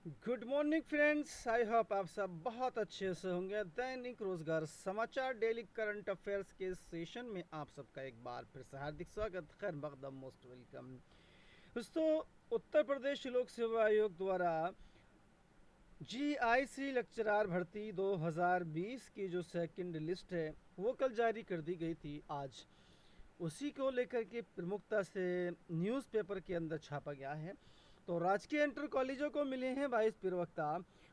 Good morning friends, I hope आप सब बहुत अच्छे से होंगे। दैनिक रोजगार समाचार डेली करंट अफेयर्स के सेशन में आप सबका एक बार फिर से हार्दिक स्वागत, खैर मकदम, मोस्ट वेलकम। दोस्तों, उत्तर प्रदेश लोक सेवा आयोग द्वारा जीआईसी लेक्चरार भर्ती 2020 की जो सेकंड लिस्ट है वो कल जारी कर दी गई थी आज। उसी को लेकर के प्रमुखता से न्यूज़पेपर के अंदर छापा गया है। तो राजकीय इंटर कॉलेजों को मिले हैं 22 प्रवक्ता।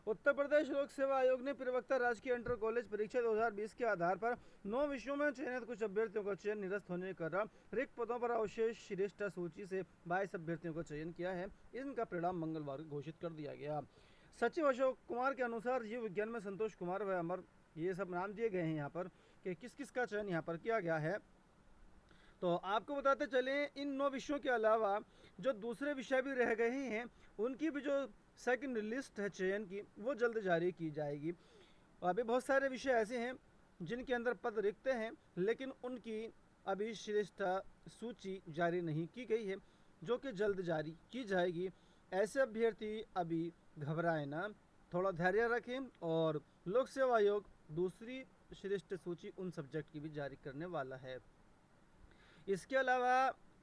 उत्तर प्रदेश लोक सेवा आयोग ने प्रवक्ता राजकीय इंटर कॉलेज परीक्षा 2020 के आधार पर 9 विषयों में चयनित कुछ अभ्यर्थियों का चयन निरस्त होने के कारण रिक्त पदों पर अवशेष श्रेष्ठ सूची से 22 अभ्यर्थियों का चयन किया है। इनका परिणाम मंगलवार को घोषित कर दिया गया। सचिव अशोक कुमार के अनुसार जीव विज्ञान में संतोष कुमार व अमर, ये सब नाम दिए गए हैं यहाँ पर कि किस किस का चयन यहाँ पर किया गया है। तो आपको बताते चलें, इन 9 विषयों के अलावा जो दूसरे विषय भी रह गए हैं उनकी भी जो सेकंड लिस्ट है चयन की वो जल्द जारी की जाएगी। अभी बहुत सारे विषय ऐसे हैं जिनके अंदर पद रिक्त हैं, लेकिन उनकी अभी श्रेष्ठ सूची जारी नहीं की गई है, जो कि जल्द जारी की जाएगी। ऐसे अभ्यर्थी अभी घबराए ना, थोड़ा धैर्य रखें, और लोक सेवा आयोग दूसरी श्रेष्ठ सूची उन सब्जेक्ट की भी जारी करने वाला है। इसके अलावा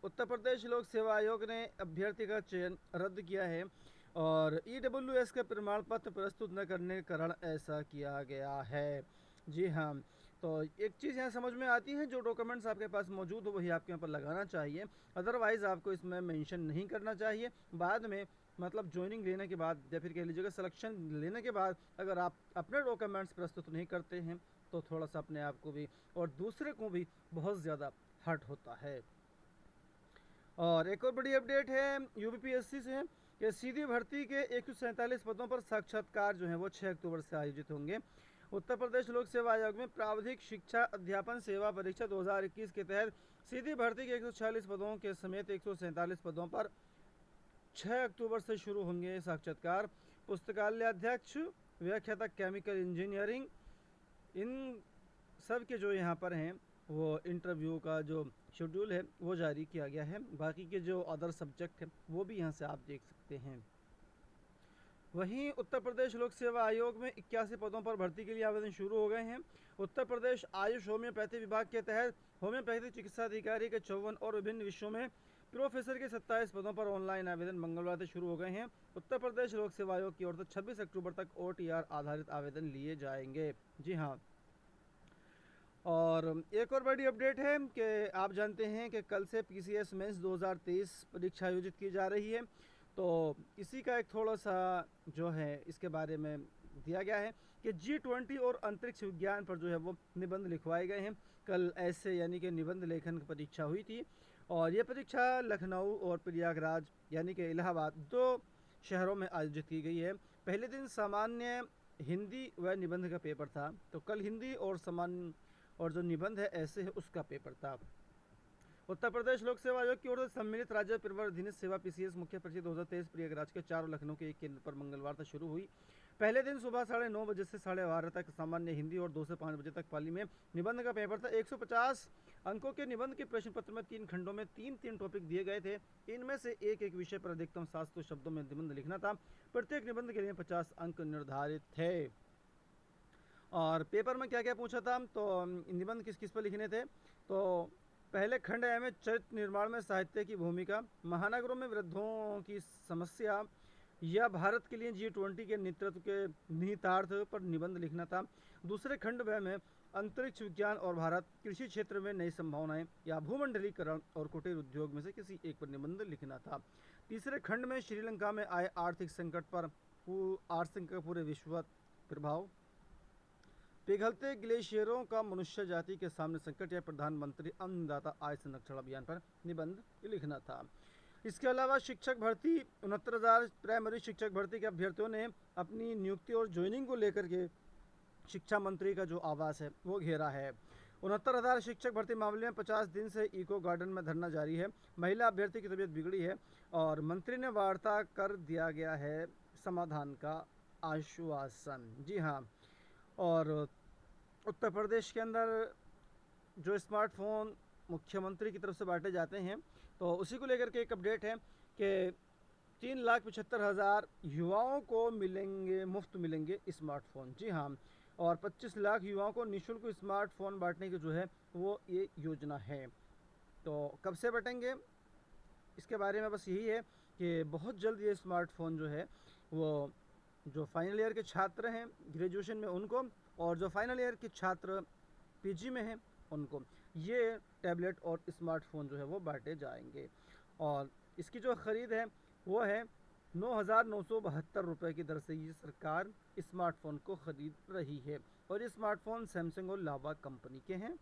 उत्तर प्रदेश लोक सेवा आयोग ने अभ्यर्थी का चयन रद्द किया है और ईडब्ल्यूएस का प्रमाण पत्र प्रस्तुत न करने के कारण ऐसा किया गया है। जी हाँ, तो एक चीज़ यहाँ समझ में आती है, जो डॉक्यूमेंट्स आपके पास मौजूद हो वही आपके यहाँ पर लगाना चाहिए, अदरवाइज़ आपको इसमें मेंशन नहीं करना चाहिए। बाद में मतलब ज्वाइनिंग लेने के बाद या फिर कह लीजिएगा सिलेक्शन लेने के बाद अगर आप अपने डॉक्यूमेंट्स प्रस्तुत नहीं करते हैं तो थोड़ा सा अपने आप को भी और दूसरे को भी बहुत ज़्यादा हर्ट होता है। और एक और बड़ी अपडेट है यूपीपीएससी से कि सीधी भर्ती के 147 पदों पर साक्षात्कार जो है वो 6 अक्टूबर से आयोजित होंगे। उत्तर प्रदेश लोक सेवा आयोग में प्राविधिक शिक्षा अध्यापन सेवा परीक्षा 2021 के तहत सीधी भर्ती के 146 पदों के समेत 147 पदों पर 6 अक्टूबर से शुरू होंगे साक्षात्कार। पुस्तकालय अध्यक्ष, व्याख्याता केमिकल इंजीनियरिंग, इन सब के जो यहाँ पर हैं वो इंटरव्यू का जो शेड्यूल है वो जारी किया गया है। बाकी के जो अदर सब्जेक्ट हैं वो भी यहाँ से आप देख सकते हैं। वहीं उत्तर प्रदेश लोक सेवा आयोग में 81 पदों पर भर्ती के लिए आवेदन शुरू हो गए हैं। उत्तर प्रदेश आयुष होम्योपैथी विभाग के तहत होम्योपैथी चिकित्सा अधिकारी के 54 और विभिन्न विषयों में प्रोफेसर के 27 पदों पर ऑनलाइन आवेदन मंगलवार से शुरू हो गए हैं। उत्तर प्रदेश लोक सेवा आयोग की ओर से 26 अक्टूबर तक OTR आधारित आवेदन लिए जाएंगे। जी हाँ, और एक और बड़ी अपडेट है कि आप जानते हैं कि कल से PCS मेंस 2023 परीक्षा आयोजित की जा रही है। तो इसी का एक थोड़ा सा जो है इसके बारे में दिया गया है कि G20 और अंतरिक्ष विज्ञान पर जो है वो निबंध लिखवाए गए हैं। कल ऐसे यानी कि निबंध लेखन की परीक्षा हुई थी और ये परीक्षा लखनऊ और प्रयागराज यानी कि इलाहाबाद, दो शहरों में आयोजित की गई है। पहले दिन सामान्य हिंदी व निबंध का पेपर था, तो कल हिंदी और सामान्य और जो निबंध है ऐसे है उसका पेपर था। उत्तर प्रदेश लोक सेवा आयोग की ओर से सम्मिलित राज्य प्रवर्धित सेवा PCS मुख्य परीक्षा 2023 प्रयागराज के 4 और लखनऊ के एक केंद्र पर मंगलवार तक शुरू हुई। पहले दिन सुबह 9:30 बजे से 12:30 तक सामान्य हिंदी और 2 से 5 बजे तक पाली में निबंध का पेपर था। 150 अंकों के निबंध के प्रश्न पत्र में 3 खंडों में 3-3 टॉपिक दिए गए थे। इनमें से एक एक विषय पर अधिकतम 700 शब्दों में निबंध लिखना था। प्रत्येक निबंध के लिए 50 अंक निर्धारित थे। और पेपर में क्या क्या पूछा था, तो निबंध किस किस पर लिखने थे। तो पहले खंड है में चरित्र निर्माण में साहित्य की भूमिका, महानगरों में वृद्धों की समस्या या भारत के लिए G20 के नेतृत्व के निहितार्थ पर निबंध लिखना था। दूसरे खंड में अंतरिक्ष विज्ञान और भारत, कृषि क्षेत्र में नई संभावनाएं या भूमंडलीकरण और कुटीर उद्योग में से किसी एक पर निबंध लिखना था। तीसरे खंड में श्रीलंका में आए आर्थिक संकट पर पूरे विश्व प्रभाव, पिघलते ग्लेशियरों का मनुष्य जाति के सामने संकट या प्रधानमंत्री अन्नदाता आय संरक्षण अभियान पर निबंध लिखना था। इसके अलावा शिक्षक भर्ती 69,000 प्राइमरी शिक्षक भर्ती के अभ्यर्थियों ने अपनी नियुक्ति और ज्वाइनिंग को लेकर के शिक्षा मंत्री का जो आवास है वो घेरा है। 69,000 शिक्षक भर्ती मामले में 50 दिन से इको गार्डन में धरना जारी है। महिला अभ्यर्थी की तबीयत बिगड़ी है और मंत्री ने वार्ता कर दिया गया है समाधान का आश्वासन। जी हाँ, और उत्तर प्रदेश के अंदर जो स्मार्टफोन मुख्यमंत्री की तरफ से बांटे जाते हैं, तो उसी को लेकर के एक अपडेट है कि 3,75,000 युवाओं को मुफ्त मिलेंगे स्मार्टफोन। जी हाँ, और 25 लाख युवाओं को निःशुल्क स्मार्टफोन बांटने की जो है वो ये योजना है। तो कब से बटेंगे, इसके बारे में बस यही है कि बहुत जल्द ये स्मार्टफोन जो है वो जो फाइनल ईयर के छात्र हैं ग्रेजुएशन में उनको, और जो फाइनल ईयर के छात्र पीजी में हैं उनको ये टैबलेट और स्मार्टफोन जो है वो बांटे जाएंगे। और इसकी जो ख़रीद है वो है 9,972 रुपये की दर से ये सरकार स्मार्टफोन को ख़रीद रही है, और ये स्मार्टफोन सैमसंग और लावा कंपनी के हैं।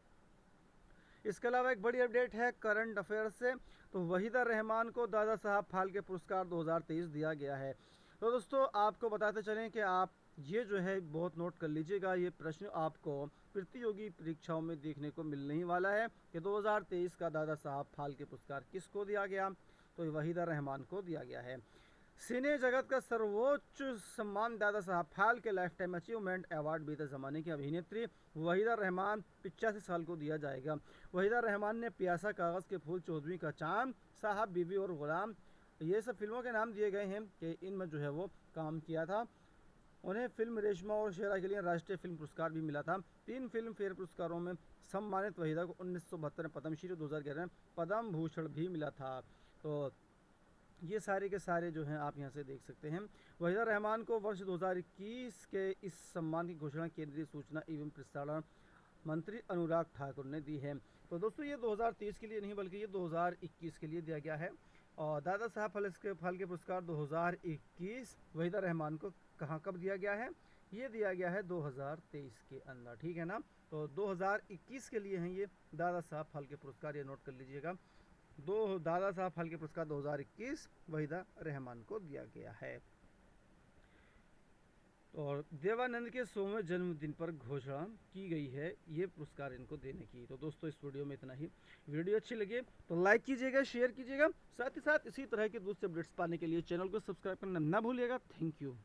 इसके अलावा एक बड़ी अपडेट है करंट अफेयर्स से, तो वहीदा रहमान को दादा साहब फाल्के पुरस्कार 2023 दिया गया है। तो दोस्तों आपको बताते चलें कि आप ये जो है बहुत नोट कर लीजिएगा, ये प्रश्न आपको प्रतियोगी परीक्षाओं में देखने को मिलने ही वाला है कि 2023 का दादा साहब फाल्के पुरस्कार किसको दिया गया, तो वहीदा रहमान को दिया गया है। सिने जगत का सर्वोच्च सम्मान Dada Saheb Phalke life time achievement award बीते ज़माने की अभिनेत्री वहीदा रहमान 85 साल को दिया जाएगा। वहीदा रहमान ने प्यासा, कागज़ के फूल, चौधरी का चांद, साहब, बीवी और गुलाम, ये सब फिल्मों के नाम दिए गए हैं कि इनमें जो है वो काम किया था। उन्हें फिल्म रेशमा और शेरा के लिए राष्ट्रीय फिल्म पुरस्कार भी मिला था। 3 फिल्म फेयर पुरस्कारों में सम्मानित वहीदा को 1972 में पद्मश्री, 2011 में पद्म भूषण भी मिला था। तो ये सारे के सारे जो हैं आप यहाँ से देख सकते हैं। वहीदा रहमान को वर्ष 2021 के इस सम्मान की घोषणा केंद्रीय सूचना एवं प्रसारण मंत्री अनुराग ठाकुर ने दी है। तो दोस्तों ये 2023 के लिए नहीं बल्कि ये 2021 के लिए दिया गया है। और दादा साहब फाल्के पुरस्कार 2021 वहीदा रहमान को कहाँ कब दिया गया है, ये दिया गया है 2023 के अंदर, ठीक है ना। तो 2021 के लिए हैं ये दादा साहब फाल्के पुरस्कार, ये नोट कर लीजिएगा। दादा साहब फाल्के पुरस्कार 2021 वहीदा रहमान को दिया गया है। और देवानंद के 100वें जन्मदिन पर घोषणा की गई है ये पुरस्कार इनको देने की। तो दोस्तों इस वीडियो में इतना ही। वीडियो अच्छी लगे तो लाइक कीजिएगा, शेयर कीजिएगा, साथ ही साथ इसी तरह के दूसरे अपडेट्स पाने के लिए चैनल को सब्सक्राइब करना ना भूलिएगा। Thank you.